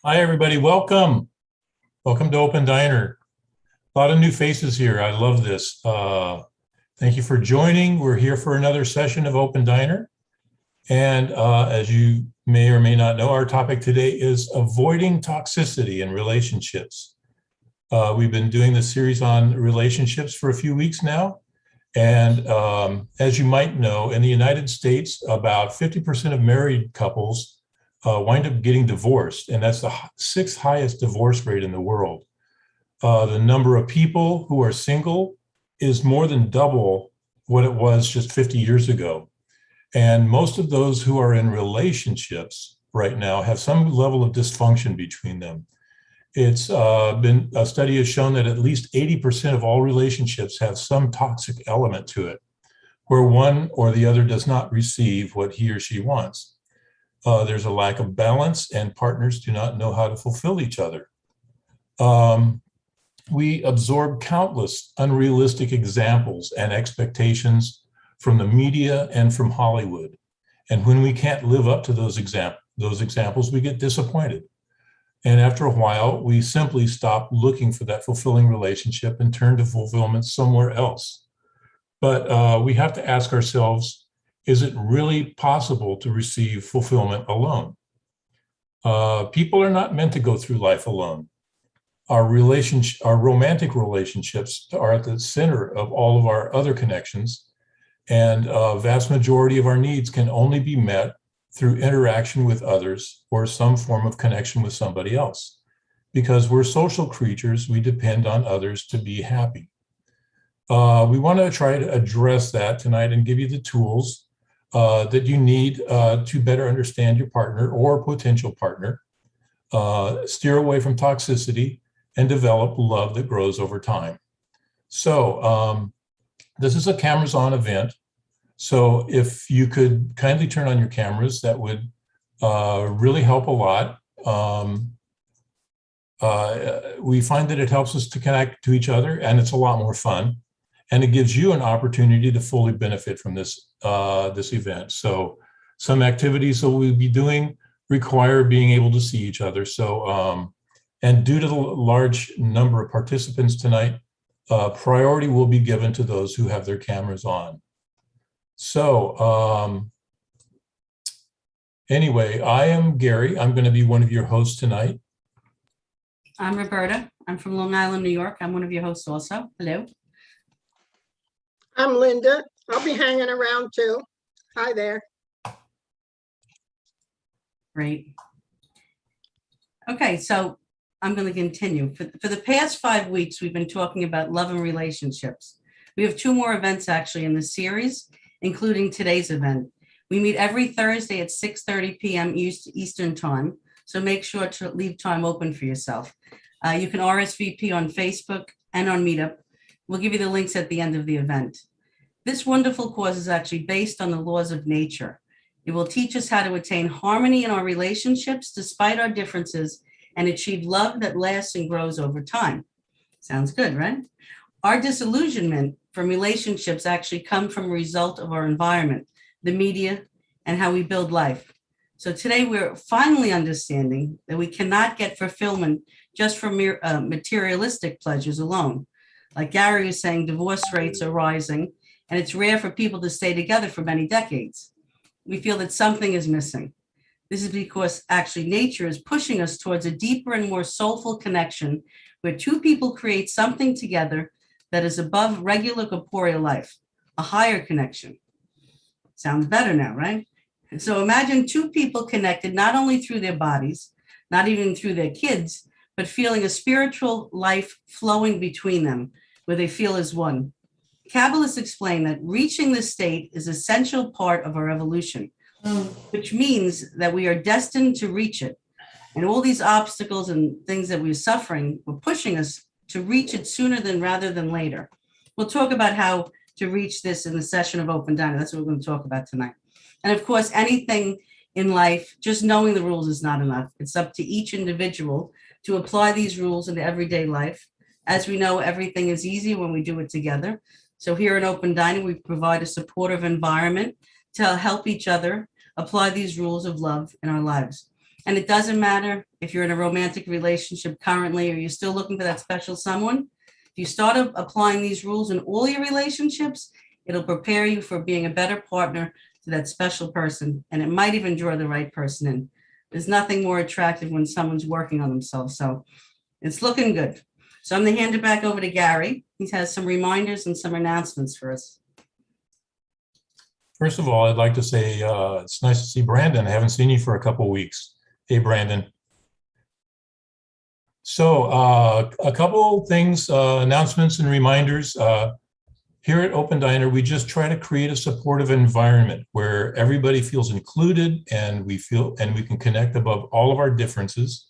Hi, everybody. Welcome. Welcome to Open Diner. A lot of new faces here. I love this. Thank you for joining. We're here for another session of Open Diner. And as you may or may not know, our topic today is avoiding toxicity in relationships. We've been doing this series on relationships for a few weeks now. And as you might know, in the United States, about 50% of married couples wind up getting divorced, and that's the sixth highest divorce rate in the world. The number of people who are single is more than double what it was just 50 years ago. And most of those who are in relationships right now have some level of dysfunction between them. It's been, a study has shown that at least 80% of all relationships have some toxic element to it, where one or the other does not receive what he or she wants. There's a lack of balance, and partners do not know how to fulfill each other. We absorb countless unrealistic examples and expectations from the media and from Hollywood. And when we can't live up to those examples, we get disappointed. And after a while, we simply stop looking for that fulfilling relationship and turn to fulfillment somewhere else. But we have to ask ourselves, is it really possible to receive fulfillment alone? People are not meant to go through life alone. Our romantic relationships are at the center of all of our other connections, and a vast majority of our needs can only be met through interaction with others or some form of connection with somebody else. Because we're social creatures, we depend on others to be happy. We want to try to address that tonight and give you the tools that you need to better understand your partner or potential partner, steer away from toxicity, and develop love that grows over time. So this is a cameras on event. So if you could kindly turn on your cameras, that would really help a lot. We find that it helps us to connect to each other, and it's a lot more fun. And it gives you an opportunity to fully benefit from this event. So some activities that we'll be doing require being able to see each other. So, and due to the large number of participants tonight, priority will be given to those who have their cameras on. So anyway, I am Gary. I'm going to be one of your hosts tonight. I'm Roberta. I'm from Long Island, New York. I'm one of your hosts also. Hello. I'm Linda. I'll be hanging around too. Hi there. Great. Okay, so I'm going to continue. For the past 5 weeks, we've been talking about love and relationships. We have 2 more events actually in the series, including today's event. We meet every Thursday at 6:30 p.m. Eastern time, so make sure to leave time open for yourself. You can RSVP on Facebook and on Meetup. We'll give you the links at the end of the event. This wonderful cause is actually based on the laws of nature. It will teach us how to attain harmony in our relationships despite our differences and achieve love that lasts and grows over time. Sounds good, right? Our disillusionment from relationships actually come from a result of our environment, the media, and how we build life. So today we're finally understanding that we cannot get fulfillment just from materialistic pleasures alone. Like Gary is saying, divorce rates are rising, and it's rare for people to stay together for many decades. We feel that something is missing. This is because actually nature is pushing us towards a deeper and more soulful connection where 2 people create something together that is above regular corporeal life, a higher connection. Sounds better now, right? So imagine 2 people connected not only through their bodies, not even through their kids, but feeling a spiritual life flowing between them, where they feel as one. Kabbalists explain that reaching this state is an essential part of our evolution, which means that we are destined to reach it. And all these obstacles and things that we're suffering were pushing us to reach it sooner rather than later. We'll talk about how to reach this in the session of Open Diner. That's what we're going to talk about tonight. And of course, anything in life, just knowing the rules is not enough. It's up to each individual to apply these rules in everyday life. As we know, everything is easy when we do it together. So here at Open Diner, we provide a supportive environment to help each other apply these rules of love in our lives. And it doesn't matter if you're in a romantic relationship currently, or you're still looking for that special someone. If you start applying these rules in all your relationships, it'll prepare you for being a better partner to that special person. And it might even draw the right person in. There's nothing more attractive when someone's working on themselves. So it's looking good. So I'm going to hand it back over to Gary. He has some reminders and some announcements for us. First of all, I'd like to say it's nice to see Brandon. I haven't seen you for a couple of weeks. Hey, Brandon. So a couple things, announcements and reminders. Here at Open Diner, we just try to create a supportive environment where everybody feels included and we can connect above all of our differences.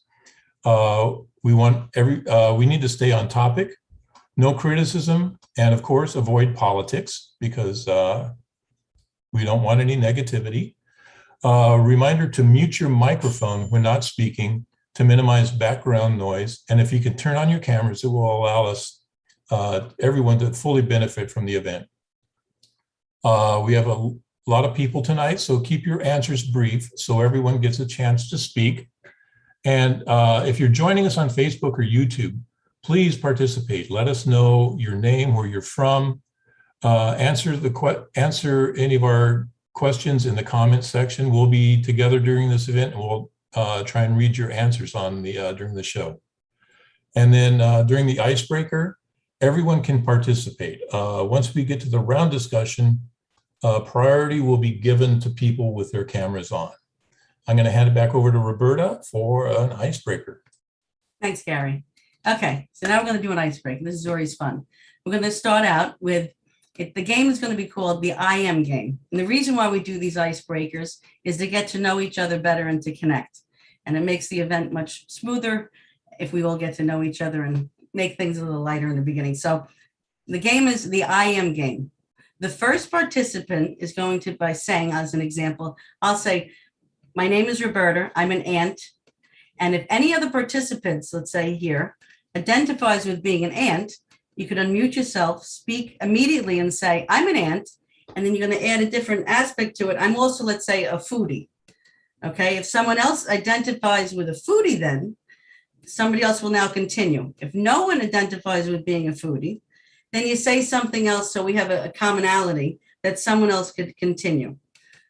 We need to stay on topic, no criticism, and of course, avoid politics because we don't want any negativity. Reminder to mute your microphone when not speaking to minimize background noise. And if you can turn on your cameras, it will allow us everyone to fully benefit from the event. We have a lot of people tonight, so keep your answers brief so everyone gets a chance to speak. And if you're joining us on Facebook or YouTube, please participate. Let us know your name, where you're from. Answer any of our questions in the comments section. We'll be together during this event, and we'll try and read your answers on during the show. And then during the icebreaker, everyone can participate. Once we get to the round discussion, priority will be given to people with their cameras on. I'm going to hand it back over to Roberta for an icebreaker. Thanks, Gary. Okay, so now we're going to do an icebreaker. This is always fun. We're going to start out with, the game is going to be called the I Am game. And the reason why we do these icebreakers is to get to know each other better and to connect. And it makes the event much smoother if we all get to know each other and make things a little lighter in the beginning. So the game is the I Am game. The first participant is going to, by saying, as an example, I'll say, my name is Roberta, I'm an aunt. And if any other participants, let's say here, identifies with being an aunt, you could unmute yourself, speak immediately and say, I'm an aunt. And then you're going to add a different aspect to it. I'm also, let's say, a foodie. Okay, if someone else identifies with a foodie, then somebody else will now continue. If no one identifies with being a foodie, then you say something else so we have a commonality that someone else could continue.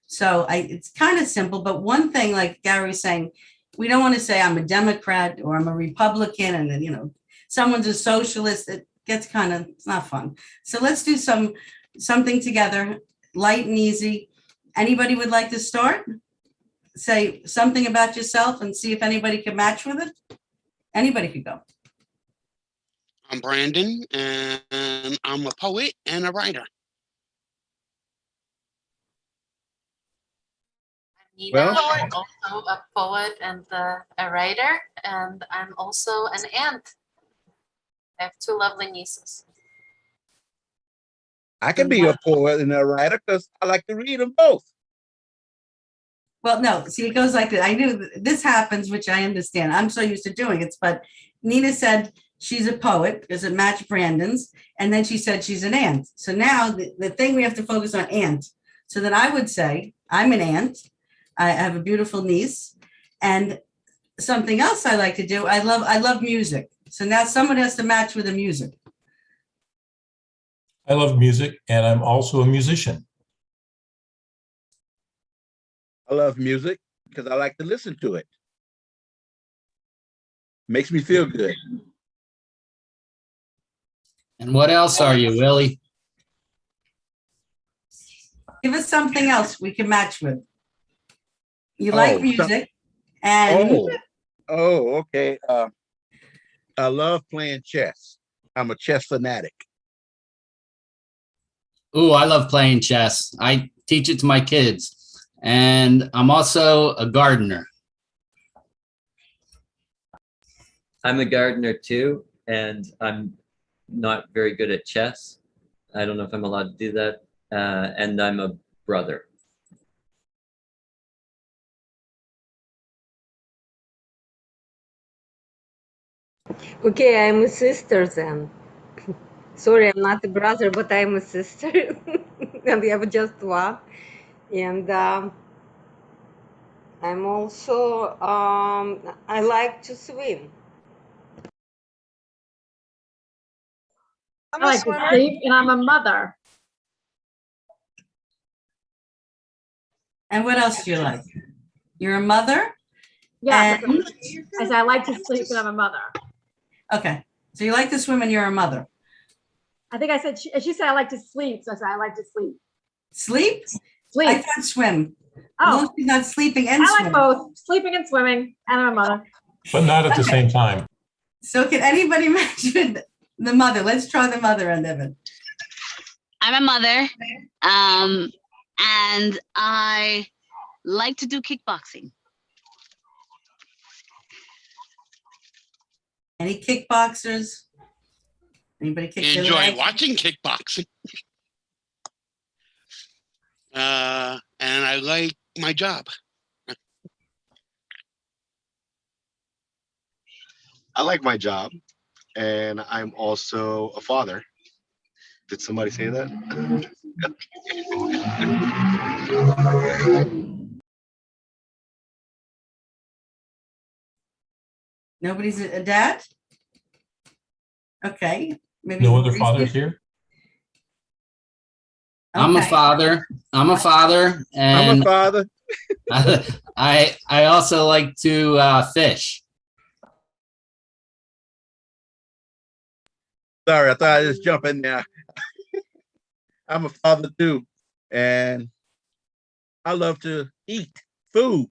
So it's kind of simple, but one thing, like Gary's saying, we don't want to say I'm a Democrat or I'm a Republican and then, someone's a socialist. It gets it's not fun. So let's do something together, light and easy. Anybody would like to start? Say something about yourself and see if anybody can match with it. Anybody could go. I'm Brandon, and I'm a poet and a writer. Nina, Well, I'm also a poet and a writer, and I'm also an aunt. I have two lovely nieces. I can be a poet and a writer because I like to read them both. Well, no, see, it goes like this. I knew this happens, which I understand. I'm so used to doing it, but Nina said she's a poet because it matched Brandon's, and then she said she's an aunt. So now the thing we have to focus on aunt. So then I would say I'm an aunt. I have a beautiful niece, and something else I like to do. I love music. So now someone has to match with the music. I love music, and I'm also a musician. I love music because I like to listen to it. Makes me feel good. And what else are you, Willie? Give us something else we can match with. You like music, and Okay. I love playing chess. I'm a chess fanatic. Ooh, I love playing chess. I teach it to my kids. And I'm also a gardener. I'm a gardener too, and I'm not very good at chess. I don't know if I'm allowed to do that. And I'm a brother. Okay, I'm a sister then. Sorry, I'm not a brother, but I'm a sister. And we have just one. And I'm also, I like to swim. I like to sleep, and I'm a mother. And what else do you like? You're a mother? Yeah, And, I said I like to sleep, and I'm a mother. okay. So you like to swim and you're a mother. I think I said she said I like to sleep, so I said I like to sleep. Sleep? Sleep. I thought swim. As long as Oh, she's not sleeping and I like swimming. both sleeping and swimming, and I'm a mother. But not at the Okay. same time. So can anybody mention the mother? Let's try the mother end of it. I'm a mother, and I like to do kickboxing. Any kickboxers? Anybody kick their Enjoy leg? watching kickboxing. And I like my job. I like my job, and I'm also a father. Did somebody say that? Nobody's a dad? Okay. Maybe No other Reese- fathers here? I'm a Okay. father. I'm a father, I'm a and father. I also like to fish. Sorry, I thought I'd just jump in there. I'm a father too, and I love to eat food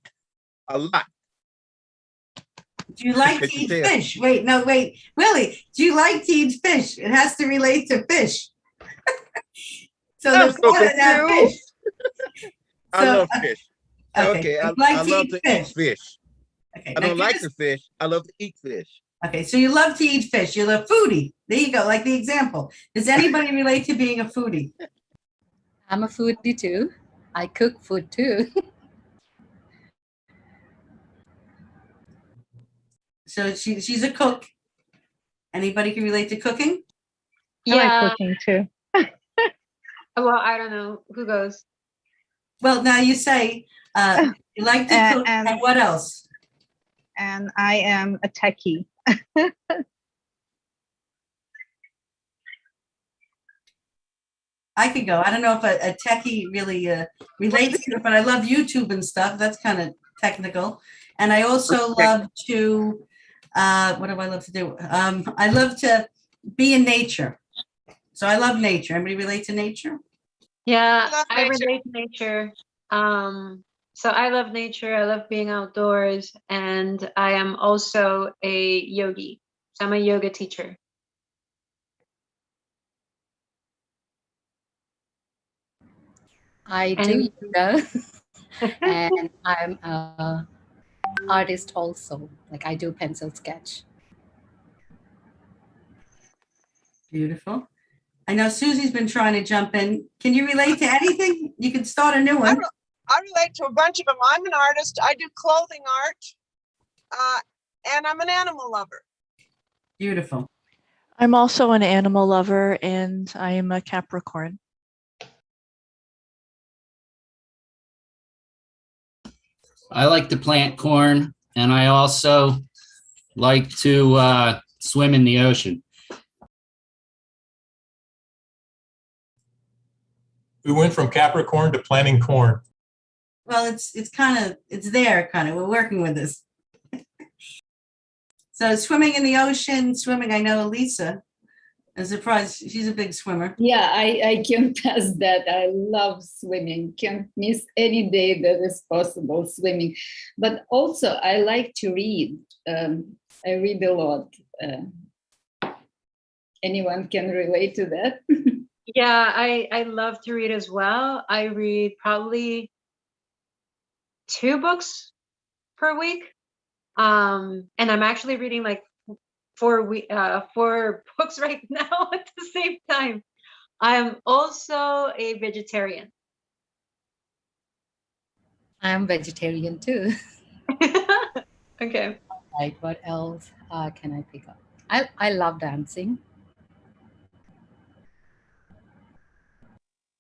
a lot. Do you like to Take your eat tail. fish? Wait, no, wait. Willie, do you like to eat fish? It has to relate to fish. So I'm there's so part of that confused. fish. I So, love fish. Okay, you I like love to eat fish. Okay, I now don't give like us- the fish. I love to eat fish. Okay, so you love to eat fish. You're a foodie. There you go, like the example. Does anybody relate to being a foodie? I'm a foodie too. I cook food too. So she's a cook. Anybody can relate to cooking? I like cooking too. Well, I don't know who goes. Well, now you say you like to cook, And- and what else? And I am a techie. I could go. I don't know if a techie really relates to it, but I love YouTube and stuff. That's kind of technical. And I also love to, what do I love to do? I love to be in nature. So I love nature. Anybody relate to nature? Yeah, love I nature. relate to nature. So I love nature. I love being outdoors, and I am also a yogi. So I'm a yoga teacher. I do yoga and I'm a artist also. Like I do pencil sketch. Beautiful. I know Susie's been trying to jump in. Can you relate to anything? You can start a new one. I relate to a bunch of them. I'm an artist. I do clothing art, and I'm an animal lover. Beautiful. I'm also an animal lover, and I am a Capricorn. I like to plant corn, and I also like to swim in the ocean. We went from Capricorn to planting corn. Well, it's there kind of. We're working with this. So swimming in the ocean, swimming. I know Elisa. I'm surprised she's a big swimmer. Yeah, I can't pass that. I love swimming. Can't miss any day that is possible swimming. But also, I like to read. I read a lot. Anyone can relate to that? Yeah, I love to read as well. I read probably 2 books per week. And I'm actually reading like 4 books right now at the same time. I'm also a vegetarian. I'm vegetarian too. Okay. Right. What else can I pick up? I love dancing.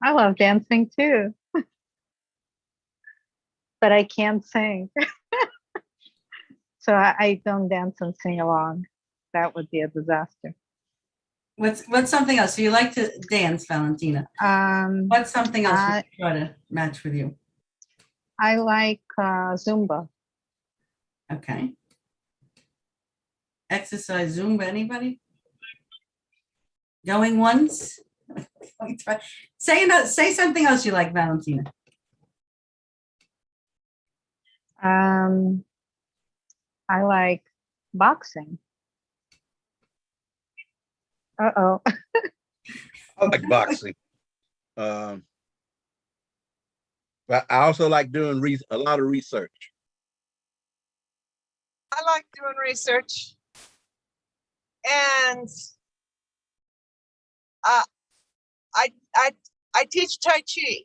I love dancing too. but I can't sing. So I don't dance and sing along. That would be a disaster. What's something else? So you like to dance, Valentina. What's something else we could try to match with you? I like Zumba. Okay. Exercise, Zumba, anybody? Going once? Say something else you like, Valentina. I like boxing. Uh-oh. I like boxing. But I also like doing a lot of research. I like doing research. And I teach Tai Chi.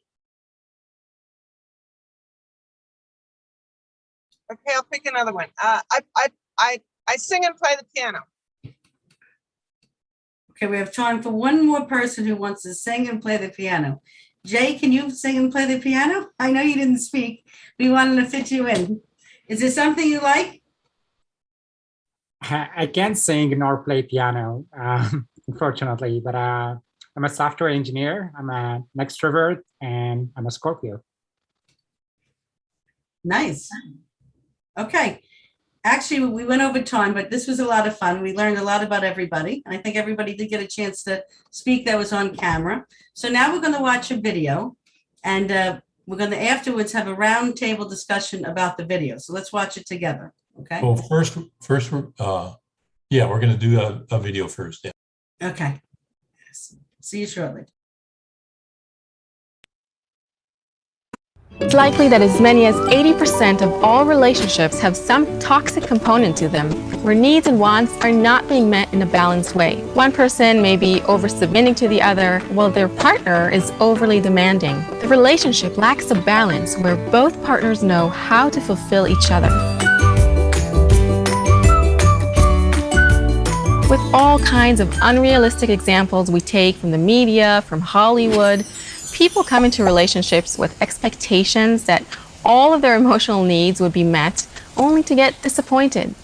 Okay, I'll pick another one. I sing and play the piano. Okay, we have time for one more person who wants to sing and play the piano. Jay, can you sing and play the piano? I know you didn't speak. We wanted to fit you in. Is there something you like? I can't sing nor play piano, unfortunately, but I'm a software engineer. I'm an extrovert and I'm a Scorpio. Nice. Okay. Actually, we went over time, but this was a lot of fun. We learned a lot about everybody. I think everybody did get a chance to speak that was on camera. So now we're going to watch a video, and we're going to afterwards have a round table discussion about the video. So let's watch it together. Okay. Well, first, yeah, we're going to do a video first. Yeah. Okay. See you shortly. It's likely that as many as 80% of all relationships have some toxic component to them, where needs and wants are not being met in a balanced way. One person may be over-submitting to the other, while their partner is overly demanding. The relationship lacks a balance where both partners know how to fulfill each other. With all kinds of unrealistic examples we take from the media, from Hollywood, people come into relationships with expectations that all of their emotional needs would be met, only to get disappointed.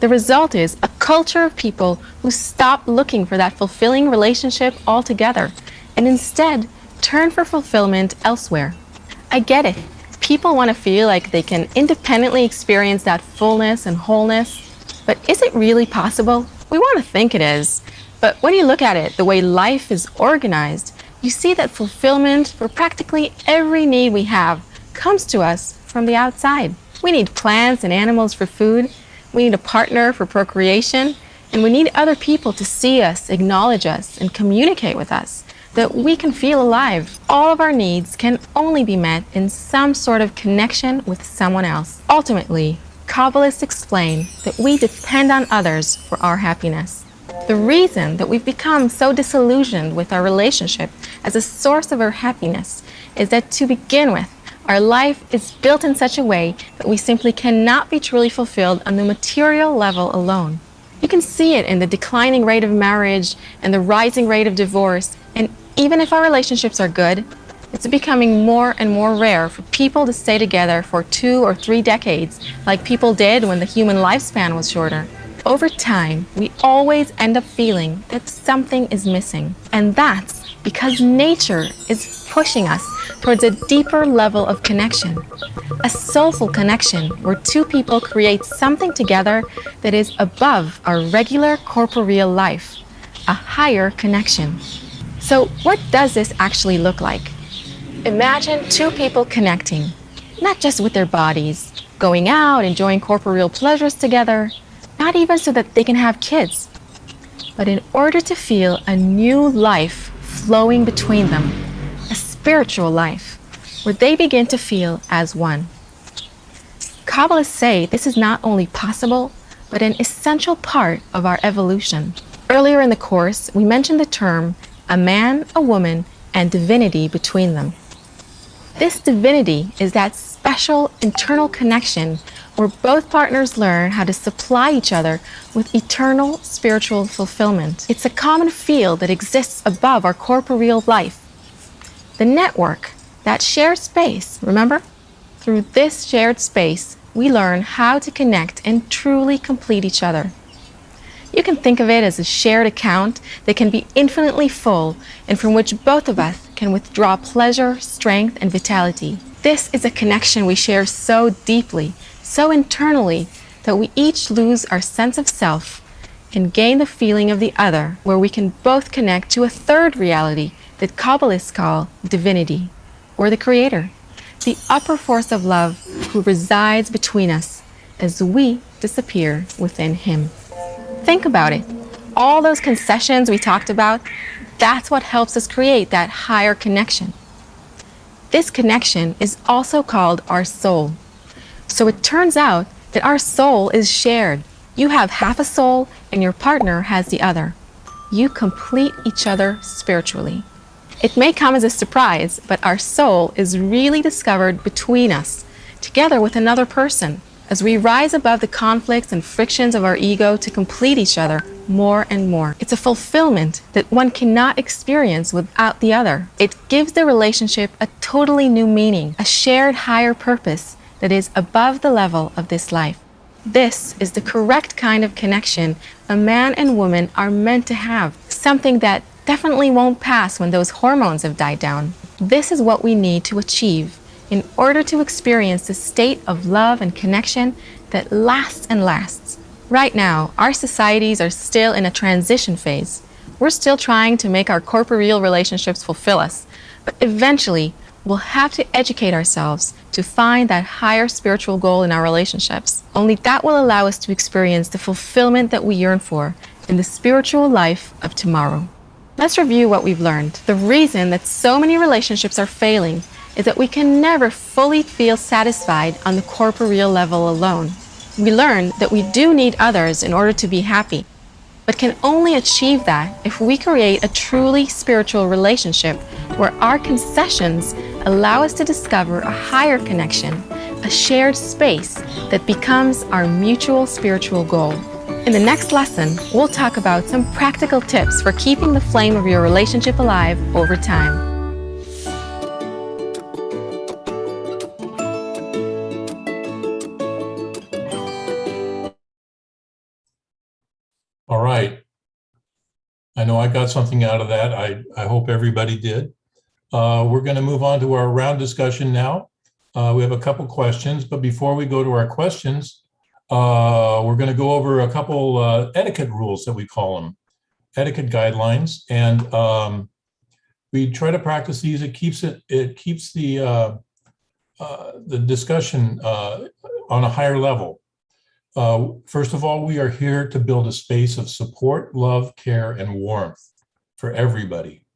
The result is a culture of people who stop looking for that fulfilling relationship altogether and instead turn for fulfillment elsewhere. I get it. People want to feel like they can independently experience that fullness and wholeness, but is it really possible? We want to think it is, but when you look at it, the way life is organized, you see that fulfillment for practically every need we have comes to us from the outside. We need plants and animals for food, we need a partner for procreation, and we need other people to see us, acknowledge us, and communicate with us, that we can feel alive. All of our needs can only be met in some sort of connection with someone else. Ultimately, Kabbalists explain that we depend on others for our happiness. The reason that we've become so disillusioned with our relationship as a source of our happiness is that, to begin with, our life is built in such a way that we simply cannot be truly fulfilled on the material level alone. You can see it in the declining rate of marriage and the rising rate of divorce, and even if our relationships are good, it's becoming more and more rare for people to stay together for 2 or 3 decades like people did when the human lifespan was shorter. Over time, we always end up feeling that something is missing. And that's because nature is pushing us towards a deeper level of connection. A soulful connection where 2 people create something together that is above our regular corporeal life. A higher connection. So what does this actually look like? Imagine 2 people connecting, not just with their bodies, going out, enjoying corporeal pleasures together, not even so that they can have kids, but in order to feel a new life flowing between them, a spiritual life, where they begin to feel as one. Kabbalists say this is not only possible, but an essential part of our evolution. Earlier in the course, we mentioned the term a man, a woman, and divinity between them. This divinity is that special internal connection where both partners learn how to supply each other with eternal spiritual fulfillment. It's a common field that exists above our corporeal life. The network, that shared space, remember? Through this shared space, we learn how to connect and truly complete each other. You can think of it as a shared account that can be infinitely full and from which both of us can withdraw pleasure, strength, and vitality. This is a connection we share so deeply, so internally, that we each lose our sense of self and gain the feeling of the other, where we can both connect to a third reality that Kabbalists call divinity, or the Creator, the upper force of love who resides between us as we disappear within Him. Think about it. All those concessions we talked about, that's what helps us create that higher connection. This connection is also called our soul. So it turns out that our soul is shared. You have half a soul and your partner has the other. You complete each other spiritually. It may come as a surprise, but our soul is really discovered between us, together with another person, as we rise above the conflicts and frictions of our ego to complete each other more and more. It's a fulfillment that one cannot experience without the other. It gives the relationship a totally new meaning, a shared higher purpose that is above the level of this life. This is the correct kind of connection a man and woman are meant to have, something that definitely won't pass when those hormones have died down. This is what we need to achieve in order to experience the state of love and connection that lasts and lasts. Right now, our societies are still in a transition phase. We're still trying to make our corporeal relationships fulfill us, but eventually, we'll have to educate ourselves to find that higher spiritual goal in our relationships. Only that will allow us to experience the fulfillment that we yearn for in the spiritual life of tomorrow. Let's review what we've learned. The reason that so many relationships are failing is that we can never fully feel satisfied on the corporeal level alone. We learn that we do need others in order to be happy, but can only achieve that if we create a truly spiritual relationship where our concessions allow us to discover a higher connection, a shared space that becomes our mutual spiritual goal. In the next lesson, we'll talk about some practical tips for keeping the flame of your relationship alive over time. All right. I know I got something out of that. I hope everybody did. We're going to move on to our round discussion now. We have a couple questions, but before we go to our questions, we're going to go over a couple etiquette rules that we call them, etiquette guidelines, and we try to practice these. It keeps the discussion on a higher level. First of all, we are here to build a space of support, love, care, and warmth for everybody.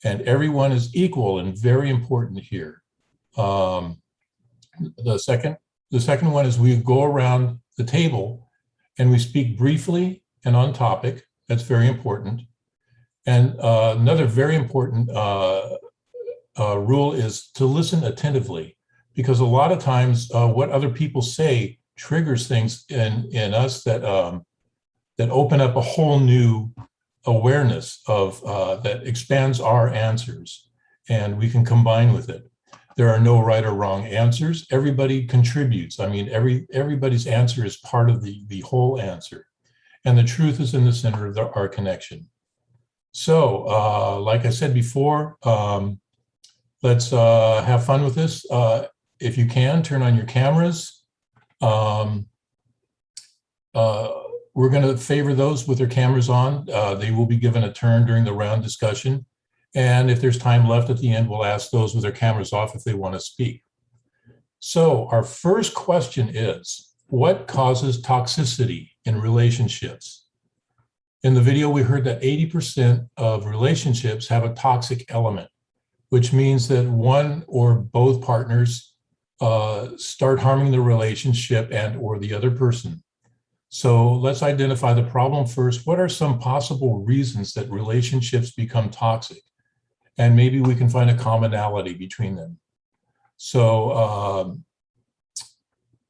And everyone is equal and very important here. The second one is we go around the table and we speak briefly and on topic. That's very important. And another very important rule is to listen attentively, because a lot of times what other people say triggers things in us that open up a whole new awareness of that expands our answers, and we can combine with it. There are no right or wrong answers. Everybody contributes. I mean, everybody's answer is part of the whole answer, and the truth is in the center of our connection. So, like I said before, let's have fun with this. If you can, turn on your cameras. We're going to favor those with their cameras on. They will be given a turn during the round discussion. And if there's time left at the end, we'll ask those with their cameras off if they want to speak. So our first question is, what causes toxicity in relationships? In the video, we heard that 80% of relationships have a toxic element, which means that one or both partners start harming the relationship and or the other person. So let's identify the problem first. What are some possible reasons that relationships become toxic? And maybe we can find a commonality between them. So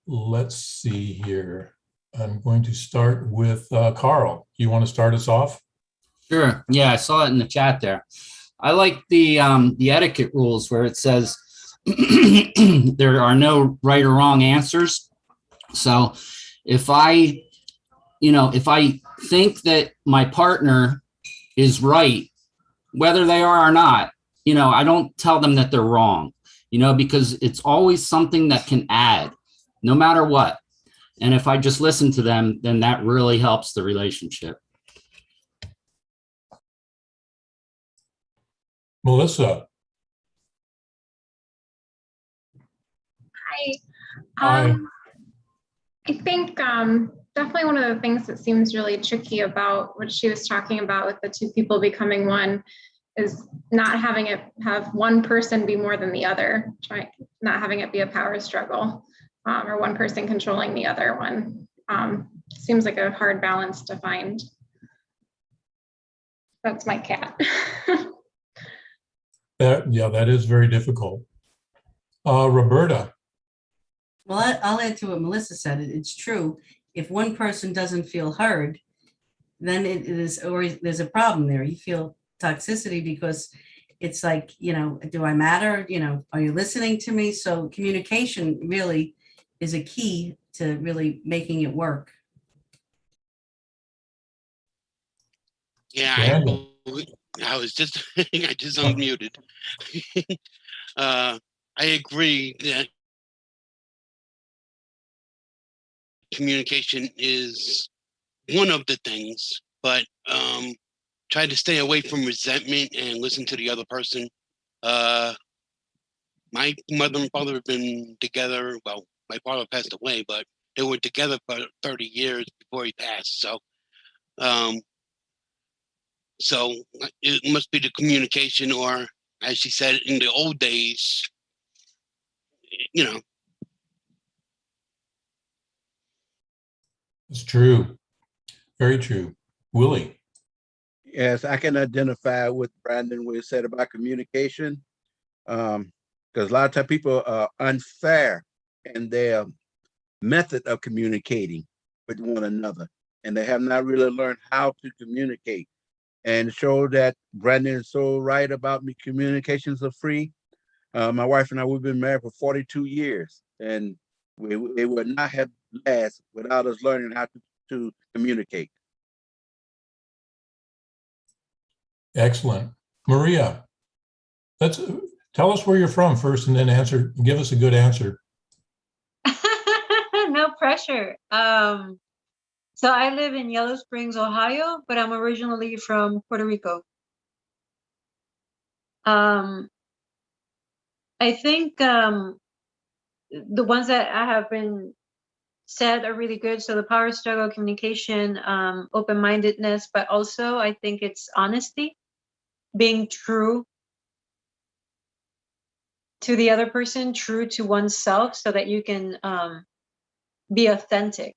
let's see here. I'm going to start with Carl. You want to start us off? Sure. Yeah, I saw it in the chat there. I like the etiquette rules where it says there are no right or wrong answers. So if I think that my partner is right, whether they are or not, I don't tell them that they're wrong, because it's always something that can add, no matter what. And if I just listen to them, then that really helps the relationship. Melissa. Hi. Hi. I think definitely one of the things that seems really tricky about what she was talking about with the two people becoming one is not having it have one person be more than the other, not having it be a power struggle, or one person controlling the other one. Seems like a hard balance to find. That's my cat. That is very difficult. Roberta. Well, I'll add to what Melissa said. It's true. If one person doesn't feel heard, then it is, or there's a problem there. You feel toxicity because it's like, do I matter? Are you listening to me? So communication really is a key to really making it work. Yeah, I was just, I just unmuted. I agree that communication is one of the things, but try to stay away from resentment and listen to the other person. My mother and father have been together. Well, my father passed away, but they were together for 30 years before he passed. So it must be the communication, or as she said, in the old days, It's true. Very true. Willie. Yes, I can identify with Brandon what he said about communication. Because a lot of times people are unfair in their method of communicating with one another, and they have not really learned how to communicate. And show that Brandon is so right about me. Communications are free. My wife and I, we've been married for 42 years, and it would not have lasted without us learning how to communicate. Excellent. Maria, tell us where you're from first and then give us a good answer. No pressure. So I live in Yellow Springs, Ohio, but I'm originally from Puerto Rico. I think the ones that I have been said are really good. So the power struggle, communication, open-mindedness, but also I think it's honesty, being true to the other person, true to oneself, so that you can be authentic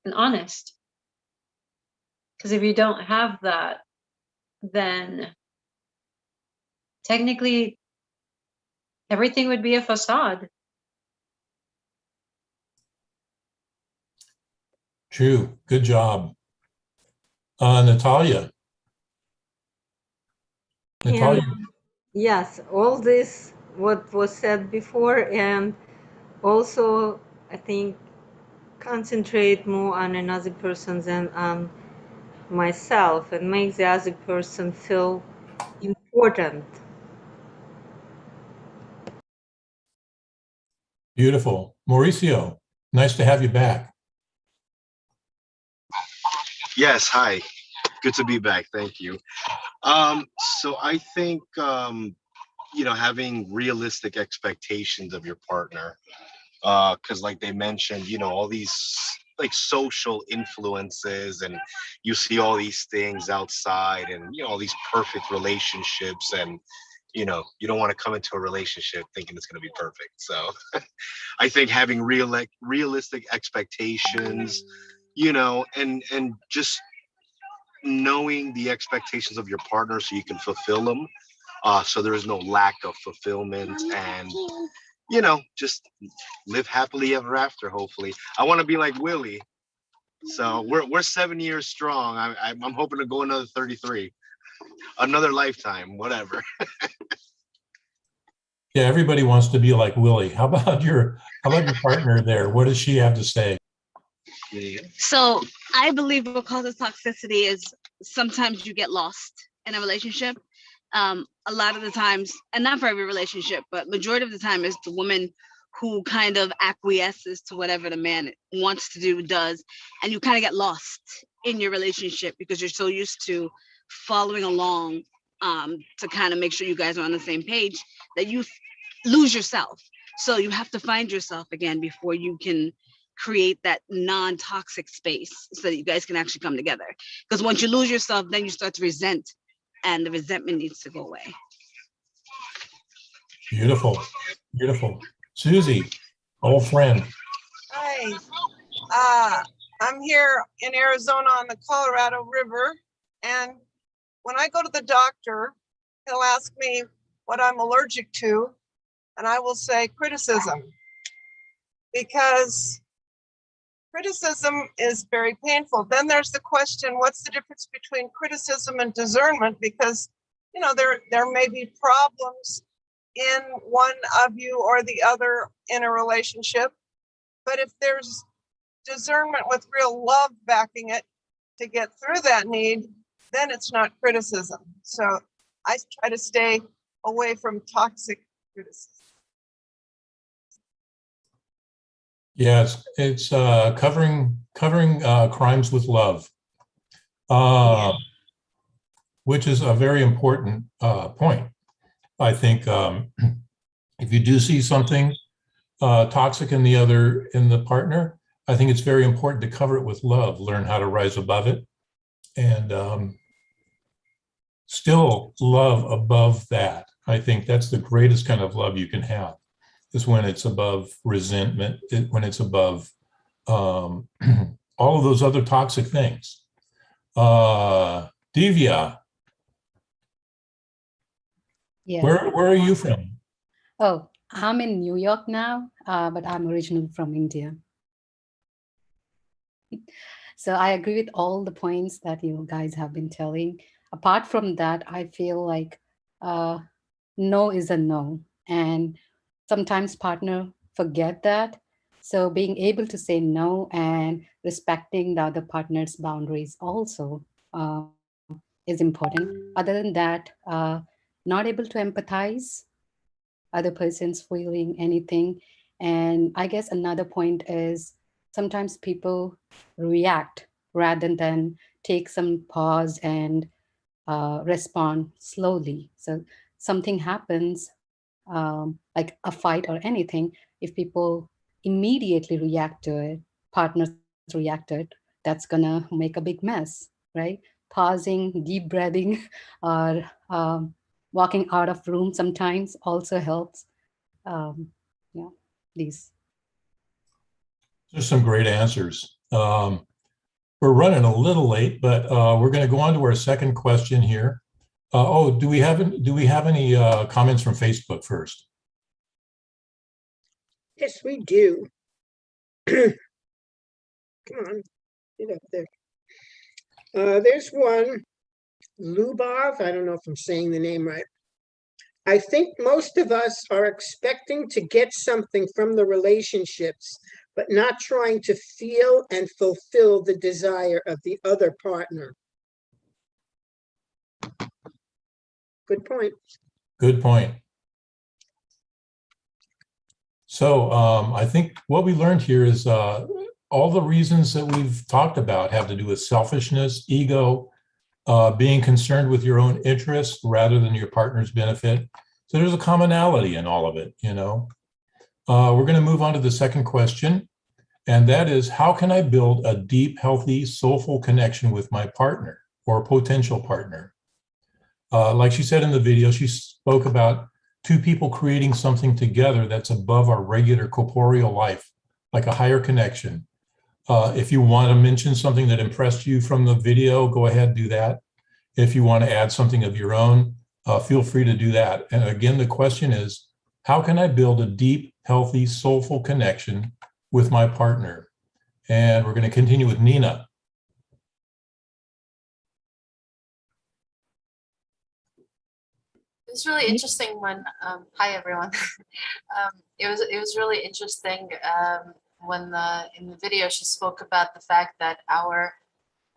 and honest. Because if you don't have that, then technically everything would be a facade. True. Good job. Natalia. And yes, all this, what was said before, and also I think concentrate more on another person than on myself and make the other person feel important. Beautiful. Mauricio, nice to have you back. Yes, hi. Good to be back. Thank you. So I think having realistic expectations of your partner, because like they mentioned, all these like social influences, and you see all these things outside, and all these perfect relationships, and you don't want to come into a relationship thinking it's going to be perfect. So I think having realistic expectations, and just knowing the expectations of your partner so you can fulfill them, so there is no lack of fulfillment, and just live happily ever after. Hopefully, I want to be like Willie. So we're 7 years strong. I'm hoping to go another 33, another lifetime, whatever. Yeah, everybody wants to be like Willie. How about your partner there? What does she have to say? So I believe what causes toxicity is sometimes you get lost in a relationship. A lot of the times, and not for every relationship, but majority of the time is the woman who kind of acquiesces to whatever the man wants to do, does, and you kind of get lost in your relationship because you're so used to following along to kind of make sure you guys are on the same page that you lose yourself. So you have to find yourself again before you can create that non-toxic space so that you guys can actually come together. Because once you lose yourself, then you start to resent, and the resentment needs to go away. Beautiful, beautiful. Susie, old friend. Hi, I'm here in Arizona on the Colorado River, and when I go to the doctor, he'll ask me what I'm allergic to, and I will say criticism, because criticism is very painful. Then there's the question, what's the difference between criticism and discernment? Because, you know, there may be problems in one of you or the other in a relationship, but if there's discernment with real love backing it to get through that need, then it's not criticism. So I try to stay away from toxic criticism. Yes, it's covering crimes with love, which is a very important point. I think if you do see something toxic in the partner, I think it's very important to cover it with love, learn how to rise above it, and still love above that. I think that's the greatest kind of love you can have, is when it's above resentment, when it's above all of those other toxic things. Divya, Yeah. where are you from? Oh, I'm in New York now, but I'm originally from India. So I agree with all the points that you guys have been telling. Apart from that, I feel like no is a no. And sometimes partner forget that. So being able to say no and respecting the other partner's boundaries also is important. Other than that, not able to empathize other person's feeling anything. And I guess another point is sometimes people react rather than take some pause and respond slowly. So something happens, like a fight or anything, if people immediately react to it, partners react to it, that's gonna make a big mess, right? Pausing, deep breathing, or walking out of room sometimes also helps. Yeah, these. There's some great answers. We're running a little late, but we're going to go on to our second question here. Do we have any comments from Facebook first? Yes, we do. Come on, get up there. There's one, Lubov. I don't know if I'm saying the name right. I think most of us are expecting to get something from the relationships, but not trying to feel and fulfill the desire of the other partner. Good point. Good point. So I think what we learned here is all the reasons that we've talked about have to do with selfishness, ego, being concerned with your own interests rather than your partner's benefit. So there's a commonality in all of it, you know. We're going to move on to the second question, and that is, how can I build a deep, healthy, soulful connection with my partner or potential partner? Like she said in the video, she spoke about two people creating something together that's above our regular corporeal life, like a higher connection. If you want to mention something that impressed you from the video, go ahead, do that. If you want to add something of your own, feel free to do that. And again, the question is, how can I build a deep, healthy, soulful connection with my partner? And we're going to continue with Nina. was really interesting when hi everyone. It was really interesting when in the video she spoke about the fact that our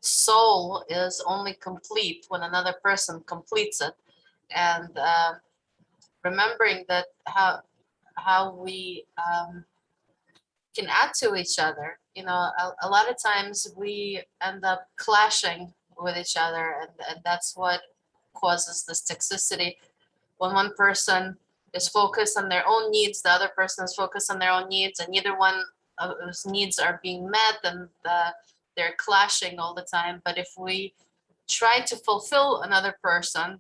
soul is only complete when another person completes it, and remembering that how we can add to each other. You know, a lot of times we end up clashing with each other, and that's what causes this toxicity. When one person is focused on their own needs, the other person is focused on their own needs, and neither one of those needs are being met, and they're clashing all the time. But if we try to fulfill another person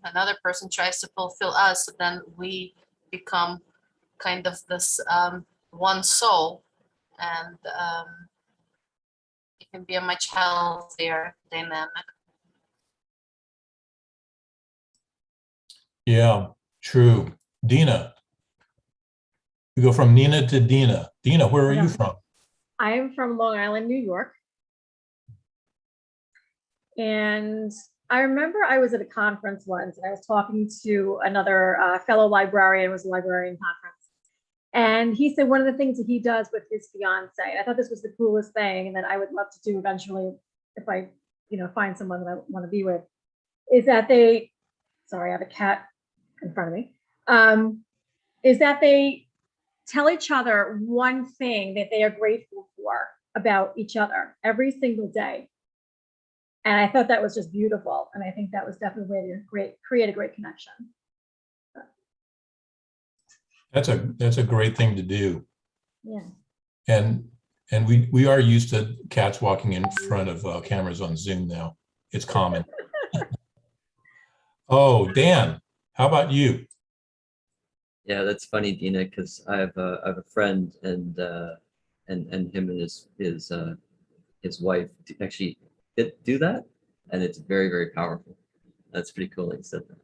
tries to fulfill us, then we become kind of this one soul, and it can be a much healthier dynamic. Yeah, true. Dina. We go from Nina to Dina. Dina, where are you from? I'm from Long Island, New York. And I remember I was at a conference once, and I was talking to another fellow librarian. It was a librarian conference. And he said one of the things that he does with his fiance, and I thought this was the coolest thing, and that I would love to do eventually if I, find someone that I want to be with, is that they, sorry, I have a cat in front of me, is that they tell each other one thing that they are grateful for about each other every single day. And I thought that was just beautiful. And I think that was definitely a way to create a great connection. That's a great thing to do. Yeah. And we are used to cats walking in front of cameras on Zoom now. It's common. Oh, Dan, how about you? Yeah, that's funny, Dina, because I have a friend, and him and his wife actually do that, and it's very, very powerful. That's pretty cool that he said that,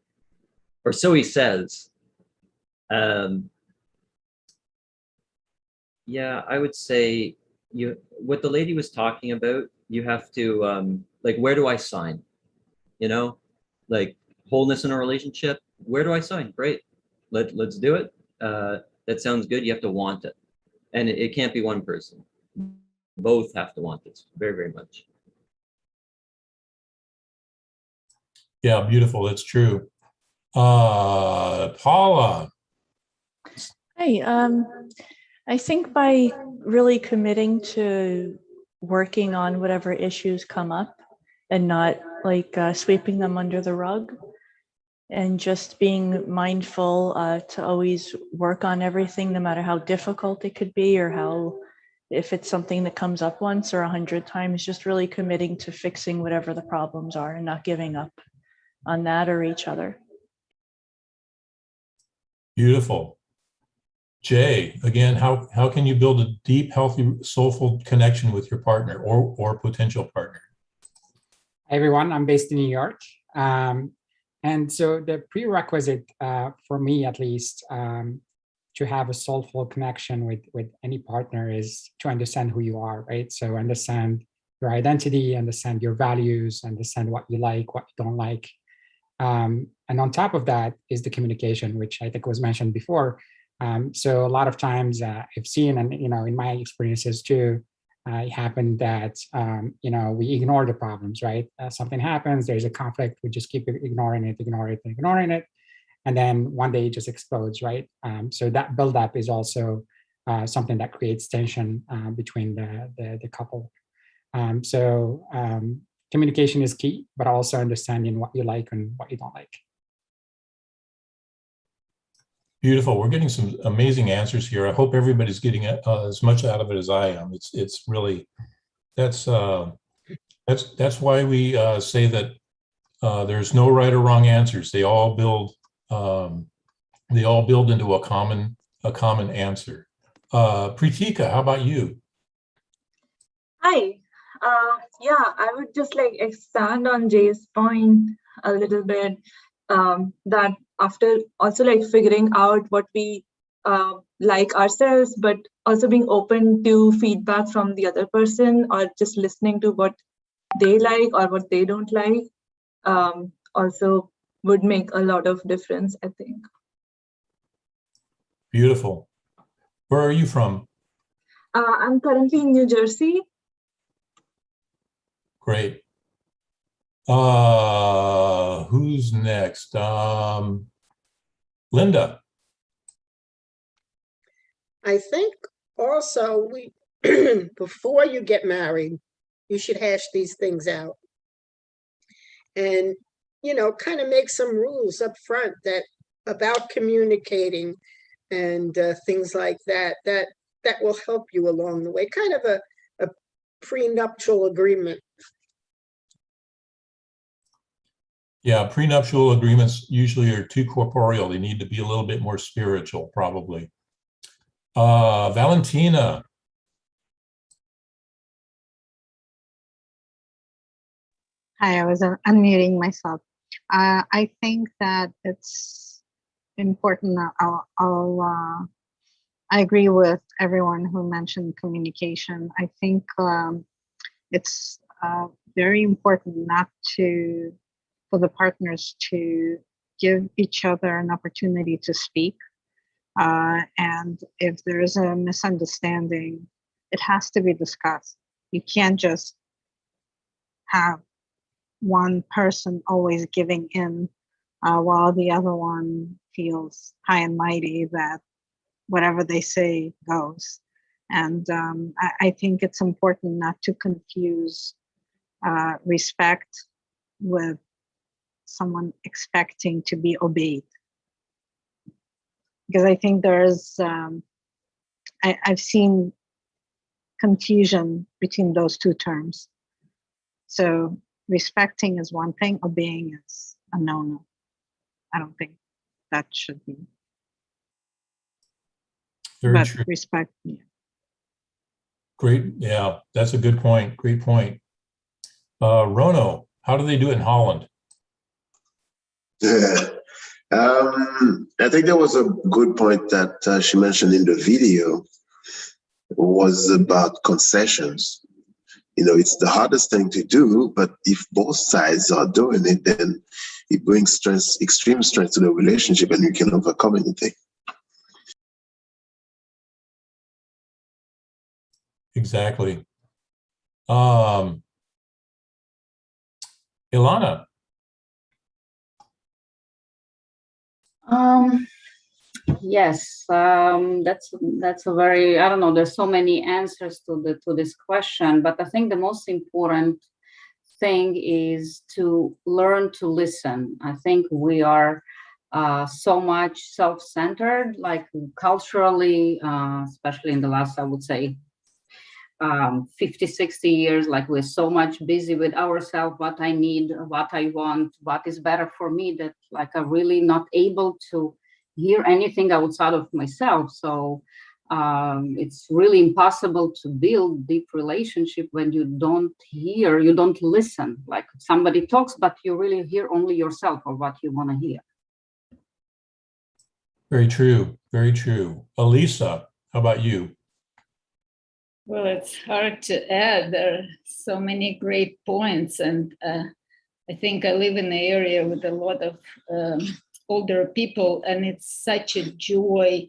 or so he says. Yeah, I would say what the lady was talking about, you have to like, where do I sign? Like wholeness in a relationship, where do I sign? Great, let's do it. That sounds good. You have to want it, and it can't be one person. Both have to want it very, very much. Yeah, beautiful. That's true. Paula. Hi. I think by really committing to working on whatever issues come up and not like sweeping them under the rug, and just being mindful to always work on everything, no matter how difficult it could be, or if it's something that comes up once or 100 times, just really committing to fixing whatever the problems are and not giving up on that or each other. Beautiful. Jay, again, how can you build a deep, healthy, soulful connection with your partner or potential partner? Hi, everyone. I'm based in New York. And so the prerequisite for me, at least, to have a soulful connection with any partner is to understand who you are, right? So understand your identity, understand your values, understand what you like, what you don't like. And on top of that is the communication, which I think was mentioned before. So a lot of times I've seen, and in my experiences too, it happened that we ignore the problems, right? Something happens, there's a conflict, we just keep ignoring it, and then one day it just explodes, right? So that buildup is also something that creates tension between the couple. So communication is key, but also understanding what you like and what you don't like. Beautiful. We're getting some amazing answers here. I hope everybody's getting as much out of it as I am. It's really, that's why we say that there's no right or wrong answers. They all build into a common answer. Pritika, how about you? Hi. Yeah, I would just like expand on Jay's point a little bit, that after also like figuring out what we like ourselves, but also being open to feedback from the other person, or just listening to what they like or what they don't like. Also would make a lot of difference, I think. Beautiful. Where are you from? I'm currently in New Jersey. Great. Who's next? Linda. I think also we, before you get married, you should hash these things out. And, kind of make some rules up front that about communicating and things like that, that will help you along the way. Kind of a prenuptial agreement. Yeah, prenuptial agreements usually are too corporeal. They need to be a little bit more spiritual, probably. Valentina. Hi, I was unmuting myself. I think that it's important. I agree with everyone who mentioned communication. I think it's very important not to, for the partners to give each other an opportunity to speak. And if there is a misunderstanding, it has to be discussed. You can't just have one person always giving in while the other one feels high and mighty that whatever they say goes. And I think it's important not to confuse respect with someone expecting to be obeyed. Because I think there's, I've seen confusion between those two terms. So respecting is one thing, obeying is a no-no. I don't think that should be. Very but true. Respect. Yeah. Great. Yeah, that's a good point. Great point. Rono, how do they do it in Holland? Yeah. I think there was a good point that she mentioned in the video was about concessions. It's the hardest thing to do, but if both sides are doing it, then it brings strength, extreme strength to the relationship, and you can overcome anything. Exactly. Ilana. Yes, that's a very, I don't know, there's so many answers to this question, but I think the most important thing is to learn to listen. I think we are so much self-centered, like culturally, especially in the last, I would say, 50, 60 years, like we're so much busy with ourselves, what I need, what I want, what is better for me, that like I'm really not able to hear anything outside of myself. So it's really impossible to build deep relationship when you don't hear, you don't listen. Like somebody talks, but you really hear only yourself or what you want to hear. Very true. Very true. Elisa, how about you? Well, it's hard to add. There are so many great points. And I think I live in an area with a lot of older people, and it's such a joy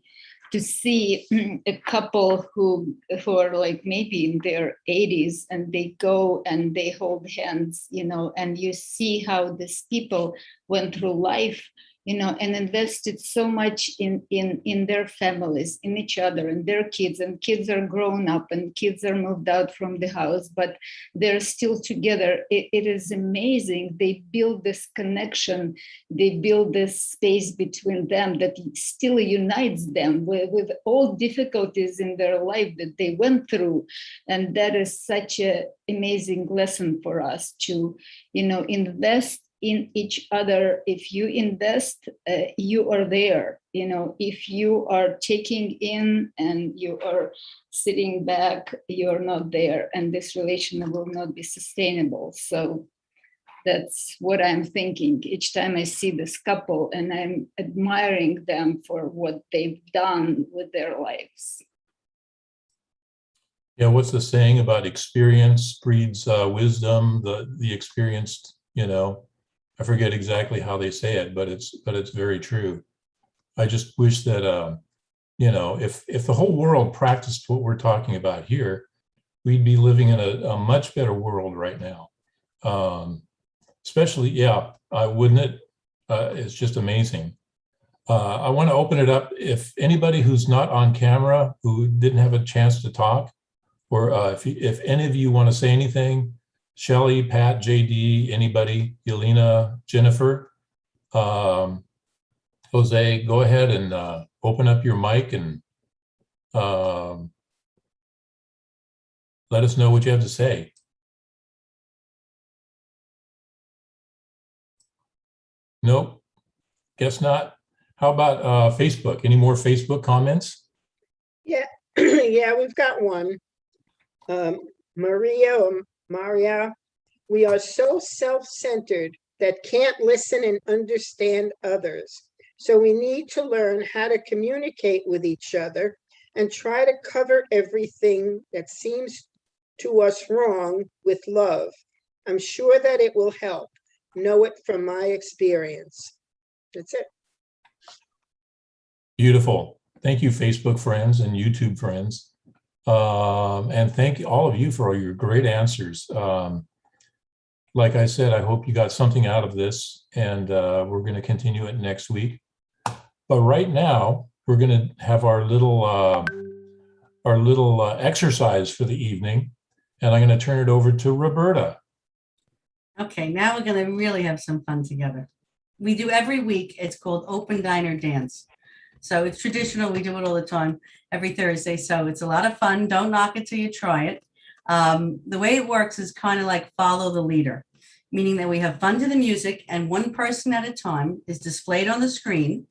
to see a couple who are like maybe in their 80s, and they go and they hold hands, and you see how these people went through life, and invested so much in their families, in each other, and their kids, and kids are grown up and kids are moved out from the house, but they're still together. It is amazing. They build this connection. They build this space between them that still unites them with all difficulties in their life that they went through. And that is such an amazing lesson for us to, invest in each other. If you invest, you are there. If you are taking in and you are sitting back, you're not there, and this relation will not be sustainable. So that's what I'm thinking each time I see this couple, and I'm admiring them for what they've done with their lives. Yeah, what's the saying about experience breeds wisdom? The experienced, I forget exactly how they say it, but it's very true. I just wish that, you know, if the whole world practiced what we're talking about here, we'd be living in a much better world right now. Especially, yeah, wouldn't it? It's just amazing. I want to open it up. If anybody who's not on camera, who didn't have a chance to talk, or if any of you want to say anything, Shelley, Pat, JD, anybody, Yelena, Jennifer, Jose, go ahead and open up your mic and let us know what you have to say. Nope, guess not. How about Facebook? Any more Facebook comments? Yeah, yeah, we've got one. Maria, we are so self-centered that can't listen and understand others. So we need to learn how to communicate with each other and try to cover everything that seems to us wrong with love. I'm sure that it will help. Know it from my experience. That's it. Beautiful. Thank you, Facebook friends and YouTube friends. And thank all of you for all your great answers. Like I said, I hope you got something out of this, and we're going to continue it next week. But right now, we're going to have our little exercise for the evening, and I'm going to turn it over to Roberta. Okay, now we're going to really have some fun together. We do every week. It's called Open Diner Dance. So it's traditional. We do it all the time, every Thursday. So it's a lot of fun. Don't knock it till you try it. The way it works is kind of like follow the leader, meaning that we have fun to the music and one person at a time is displayed on the screen.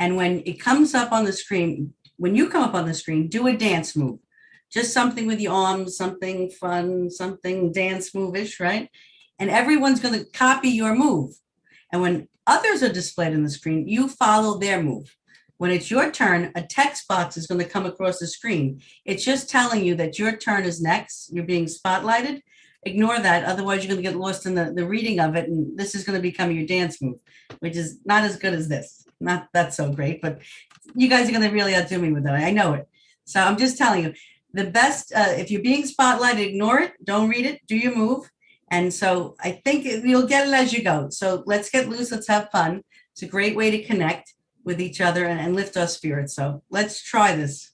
And when it comes up on the screen, when you come up on the screen, do a dance move. Just something with your arms, something fun, something dance move-ish, right? And everyone's going to copy your move. And when others are displayed on the screen, you follow their move. When it's your turn, a text box is going to come across the screen. It's just telling you that your turn is next. You're being spotlighted. Ignore that. Otherwise, you're going to get lost in the reading of it. And this is going to become your dance move, which is not as good as this. Not that so great, but you guys are going to really outdo me with that. I know it. So I'm just telling you, the best, if you're being spotlighted, ignore it. Don't read it. Do your move. And so I think you'll get it as you go. So let's get loose. Let's have fun. It's a great way to connect with each other and lift our spirits. So let's try this.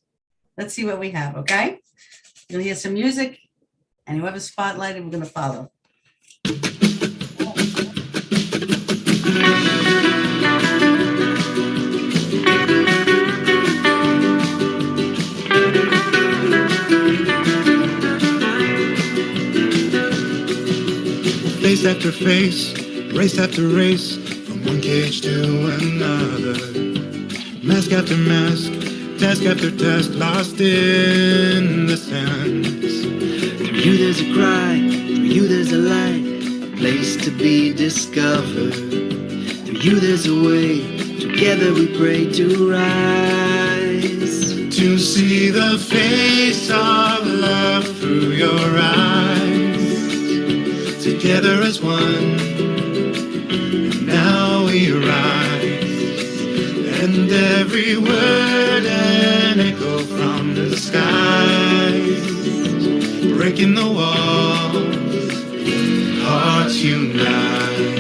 Let's see what we have, okay? You'll hear some music, and whoever's spotlighted, we're going to follow. Face after face, race after race, from one cage to another. Mask after mask, task after task, lost in the sands. Through you there's a cry, through you there's a light, a place to be discovered. Through you there's a way, together we pray to rise. To see the face of love through your eyes. Together as one, and now we rise, and every word an echo from the skies, breaking the walls, hearts unite.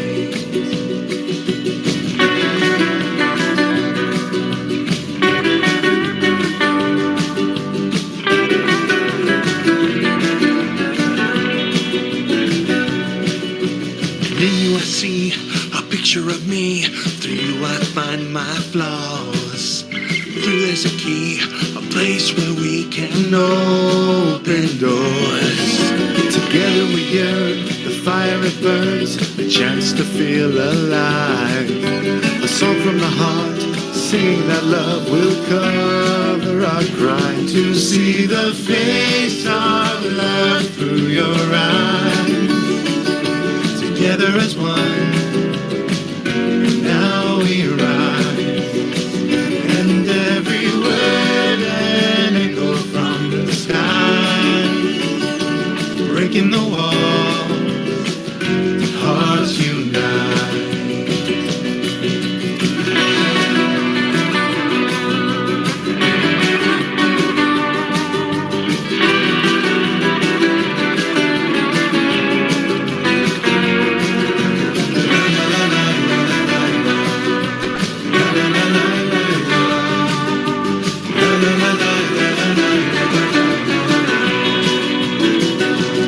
I see a picture of me. Through you I find my flaws. Through there's a key, a place where we can open doors. Together we yearn, the fire it burns, a chance to feel alive. A song from the heart, singing that love will cover our crime. To see the face of love through your eyes. Together as one, and now we rise, and every word an echo from the sky, breaking the wall, hearts unite.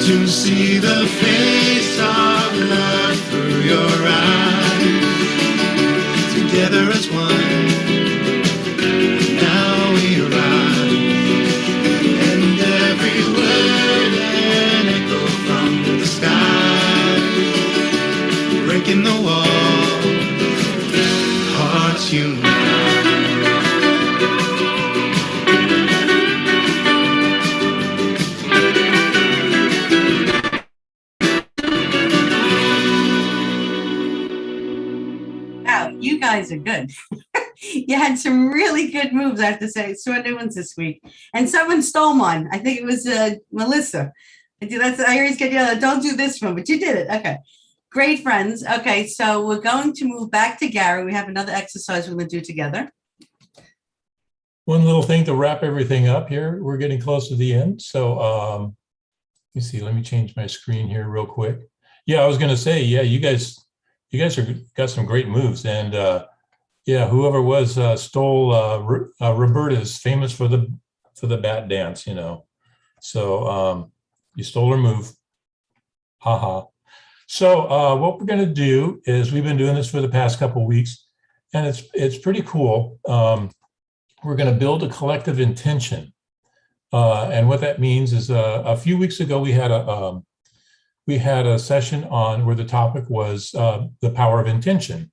to see the face of love through your eyes. Together as one, now we rise, and every word an echo from the sky, breaking the wall, hearts unite. Wow, you guys are good. You had some really good moves, I have to say. Saw new ones this week. And someone stole mine. I think it was Melissa. I always get yelled, don't do this one, but you did it. Okay. Great, friends. Okay, so we're going to move back to Gary. We have another exercise we're going to do together. One little thing to wrap everything up here. We're getting close to the end. So let me see. Let me change my screen here real quick. Yeah, I was going to say, yeah, you guys got some great moves. And yeah, whoever was stole Roberta's famous for the bat dance, you know. So you stole her move. Haha. So what we're going to do is we've been doing this for the past couple of weeks, and it's pretty cool. We're going to build a collective intention, and what that means is a few weeks ago we had a session on where the topic was the power of intention.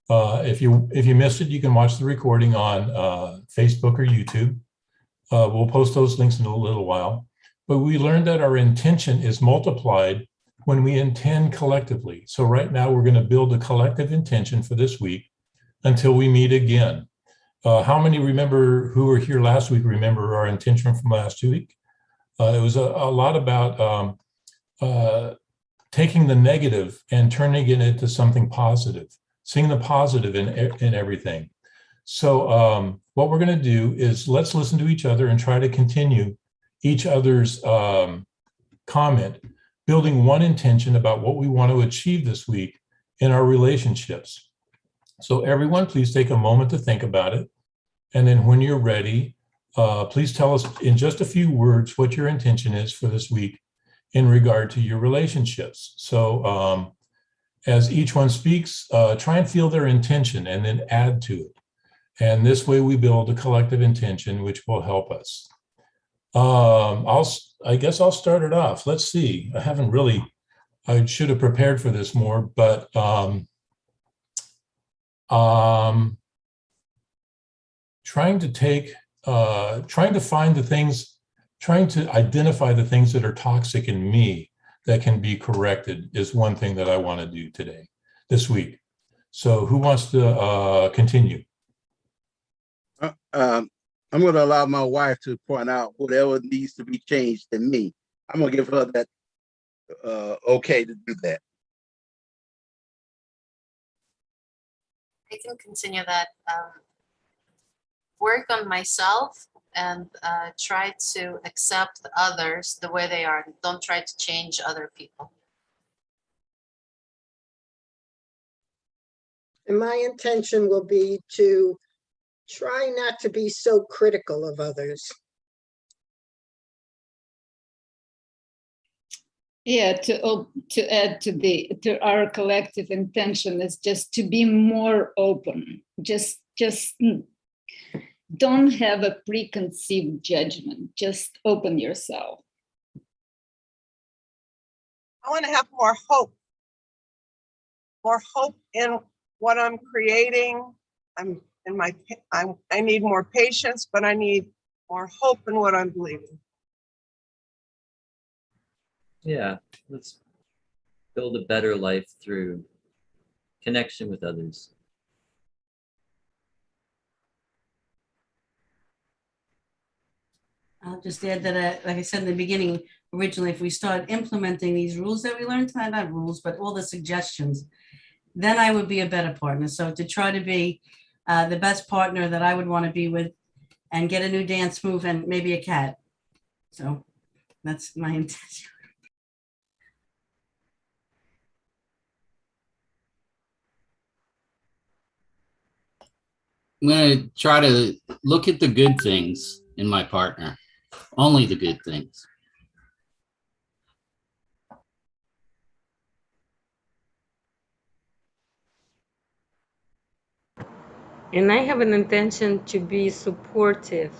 If you missed it, you can watch the recording on Facebook or YouTube. We'll post those links in a little while. But we learned that our intention is multiplied when we intend collectively. So right now we're going to build a collective intention for this week until we meet again. How many remember who were here last week remember our intention from last week? It was a lot about taking the negative and turning it into something positive, seeing the positive in everything. So what we're going to do is let's listen to each other and try to continue each other's comment, building one intention about what we want to achieve this week in our relationships. So everyone, please take a moment to think about it. And then when you're ready, please tell us in just a few words what your intention is for this week in regard to your relationships. So as each one speaks, try and feel their intention and then add to it. And this way we build a collective intention, which will help us. I guess I'll start it off. Let's see. I should have prepared for this more, but trying to identify the things that are toxic in me that can be corrected is one thing that I want to do this week. So who wants to continue? I'm going to allow my wife to point out whatever needs to be changed in me. I'm going to give her that okay to do that. I can continue that. Work on myself and try to accept others the way they are. Don't try to change other people. And my intention will be to try not to be so critical of others. Yeah, to add to our collective intention is just to be more open. Just don't have a preconceived judgment. Just open yourself. I want to have more hope in what I'm creating. I need more patience, but I need more hope in what I'm believing. Yeah, let's build a better life through connection with others. I'll just add that, like I said in the beginning, originally, if we start implementing these rules that we learned tonight, not rules, but all the suggestions, then I would be a better partner. So to try to be the best partner that I would want to be with and get a new dance move and maybe a cat. So that's my intention. I'm going to try to look at the good things in my partner, only the good things. And I have an intention to be supportive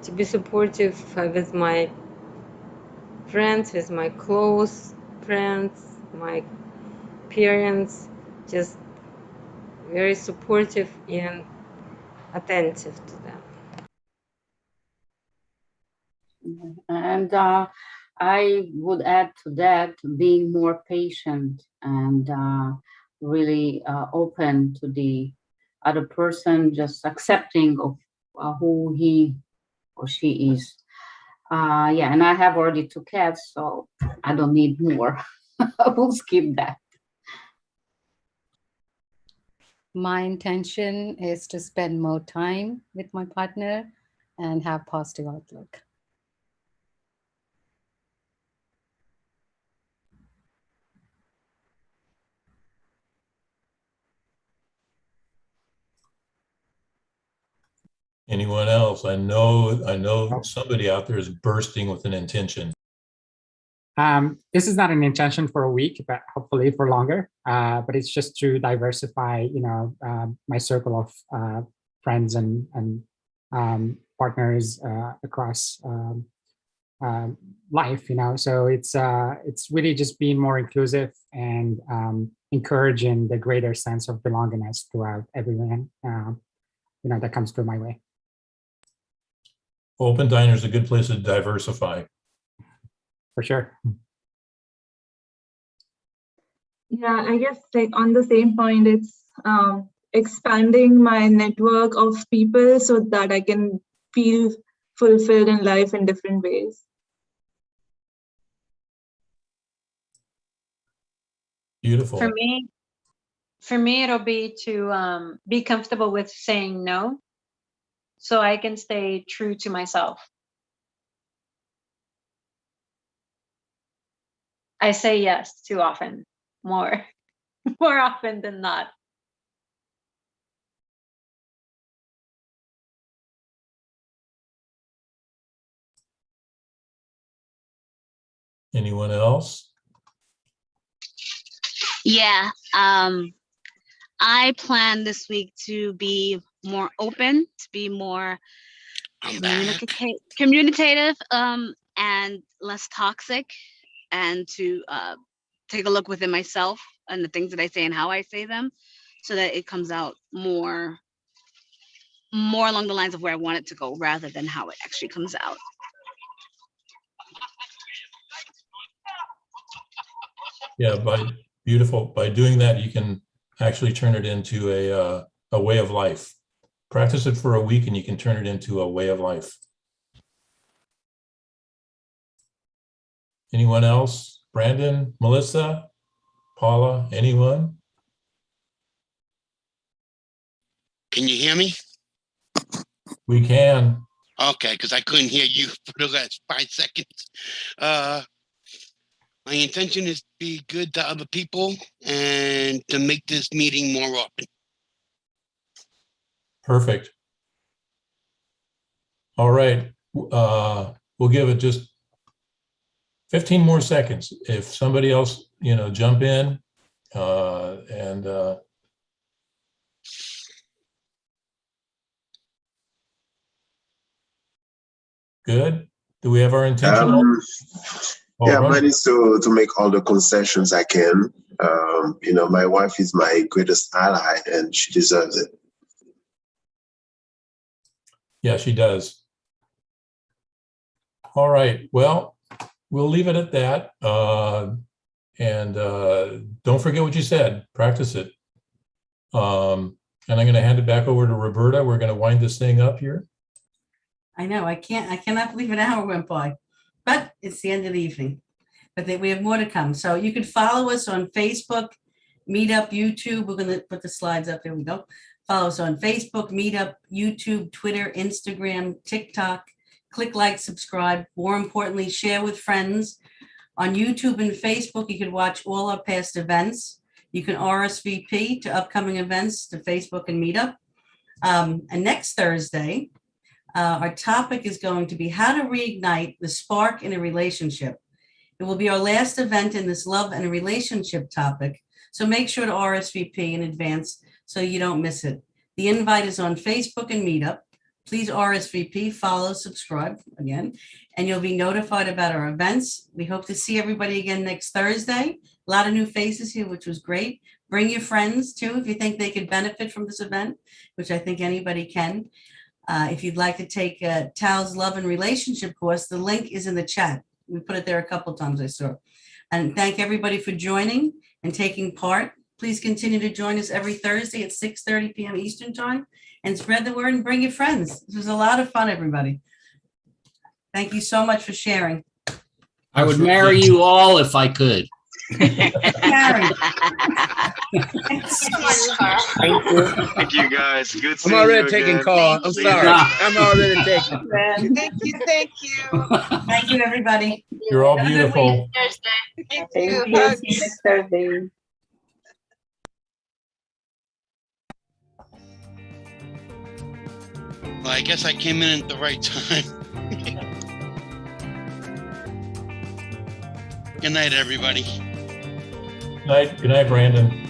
with my friends, with my close friends, my parents, just very supportive and attentive to them. And I would add to that being more patient and really open to the other person, just accepting of who he or she is. Yeah, and I have already 2 cats, so I don't need more. We'll skip that. My intention is to spend more time with my partner and have positive outlook. Anyone else? I know somebody out there is bursting with an intention. This is not an intention for a week, but hopefully for longer. But it's just to diversify, my circle of friends and partners across life. So it's really just being more inclusive and encouraging the greater sense of belongingness throughout everyone, that comes through my way. Open Diner is a good place to diversify. For sure. Yeah, I guess like on the same point, it's expanding my network of people so that I can feel fulfilled in life in different ways. Beautiful. For me, it'll be to be comfortable with saying no, so I can stay true to myself. I say yes too often, more often than not. Anyone else? Yeah. I plan this week to be more open, to be more communicative, and less toxic, and to take a look within myself and the things that I say and how I say them, so that it comes out more along the lines of where I want it to go rather than how it actually comes out. Yeah, by doing that, you can actually turn it into a way of life. Practice it for a week and you can turn it into a way of life. Anyone else? Brandon, Melissa, Paula, anyone? Can you hear me? We can. Okay, because I couldn't hear you for the last 5 seconds. My intention is to be good to other people and to make this meeting more often. Perfect. All right. We'll give it just 15 more seconds. If somebody else, jump in and good. Do we have our intention? Yeah, mine is to make all the concessions I can. My wife is my greatest ally and she deserves it. Yeah, she does. All right. Well, we'll leave it at that. And don't forget what you said. Practice it. And I'm going to hand it back over to Roberta. We're going to wind this thing up here. I know, I cannot believe an hour went by, but it's the end of the evening. But we have more to come. So you can follow us on Facebook, Meetup, YouTube. We're going to put the slides up. There we go. Follow us on Facebook, Meetup, YouTube, Twitter, Instagram, TikTok. Click like, subscribe. More importantly, share with friends. On YouTube and Facebook, you can watch all our past events. You can RSVP to upcoming events to Facebook and Meetup. And next Thursday, our topic is going to be how to reignite the spark in a relationship. It will be our last event in this love and relationship topic. So make sure to RSVP in advance so you don't miss it. The invite is on Facebook and Meetup. Please RSVP, follow, subscribe again, and you'll be notified about our events. We hope to see everybody again next Thursday. A lot of new faces here, which was great. Bring your friends too, if you think they could benefit from this event, which I think anybody can. If you'd like to take Tal's Love and Relationship course, the link is in the chat. We put it there a couple of times, I saw. And thank everybody for joining and taking part. Please continue to join us every Thursday at 6:30 p.m. Eastern Time and spread the word and bring your friends. This was a lot of fun, everybody. Thank you so much for sharing. I would marry you all if I could. Karen. So much, Carl. Thank you. Thank you, guys. Good I'm seeing already you taking again. calls. I'm sorry. I'm already taking. Thank you, thank you. Thank you, everybody. You're all Have a good week. beautiful. Thursday. Thank Thank you. you. Hugs. See you next Thursday. Well, I guess I came in at the right time. Good night, everybody. Good night, Brandon.